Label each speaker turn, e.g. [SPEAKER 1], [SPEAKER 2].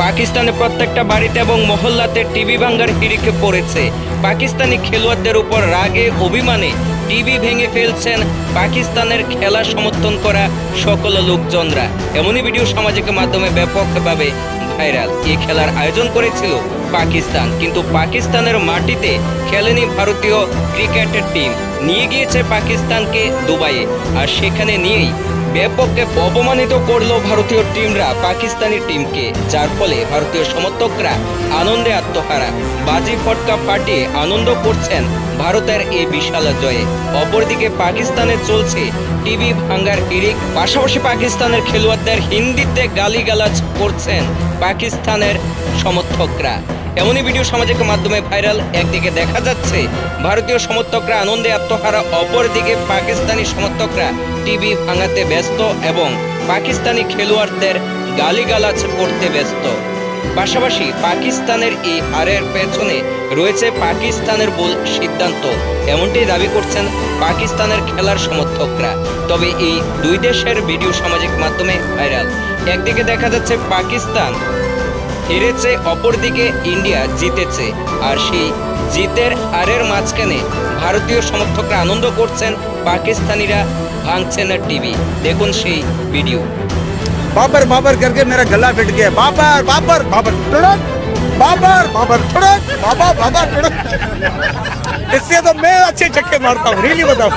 [SPEAKER 1] পাকিস্তানের প্রত্যেকটা বাড়িতে এবং মহল্লাতে টিভি ভাঙার হিড়িকে পড়েছে। পাকিস্তানি খেলোয়াড়দের উপর রাগে অভিমানে টিভি ভেঙে ফেলছেন পাকিস্তানের খেলা সমর্থন করা সকল লোকজনরা। এমনই ভিডিও সামাজিক মাধ্যমে ব্যাপকভাবে ভাইরাল। এই খেলার আয়োজন করেছিল পাকিস্তান, কিন্তু পাকিস্তানের মাটিতে খেলেনি ভারতীয় ক্রিকেটের টিম। নিয়ে গিয়েছে পাকিস্তানকে দুবাইয়ে, আর সেখানে নিয়েই ব্যাপককে অপমানিত করলো ভারতীয় টিমরা পাকিস্তানি টিমকে, যার ফলে ভারতীয় সমর্থকরা আনন্দে আত্মহারা। বাজি ফটকা ফাটিয়ে আনন্দ করছেন ভারতের এই বিশাল জয়ে। অপরদিকে পাকিস্তানে চলছে টিভি ভাঙ্গার হিড়িক। পাশাপাশি পাকিস্তানের খেলোয়াড়দের হিন্দিতে গালিগালাজ করছেন পাকিস্তানের সমর্থকরা। এমনই ভিডিও সামাজিক মাধ্যমে ভাইরাল। একদিকে দেখা যাচ্ছে ভারতীয় সমর্থকরা আনন্দে আত্মহারা, অপরদিকে পাকিস্তানি সমর্থকরা টিভি ভাঙাতে ব্যস্ত এবং পাকিস্তানি খেলোয়াড়দের গালিগালাজ করতে ব্যস্ত। পাশাপাশি পাকিস্তানের এই হারের পেছনে রয়েছে পাকিস্তানের ভুল সিদ্ধান্ত, এমনটাই দাবি করছেন পাকিস্তানের খেলার সমর্থকরা। তবে এই দুই দেশের ভিডিও সামাজিক মাধ্যমে ভাইরাল। একদিকে দেখা যাচ্ছে পাকিস্তান হেরেছে, অপরদিকে ইন্ডিয়া জিতেছে, আর সেই জিতের হারের মাঝখানে ভারতীয় সমর্থকরা আনন্দ করছেন, পাকিস্তানিরা ভাঙছেন টিভি। দেখুন সেই ভিডিও।
[SPEAKER 2] बाबर बाबर करके मेरा गला फट गया। बाबर बाबर बाबर टुड़क, बाबर बाबर टुड़क, बाबा बाबा टुड़क। इससे तो मैं अच्छे छक्के मारता हूँ, रियली बताऊँ।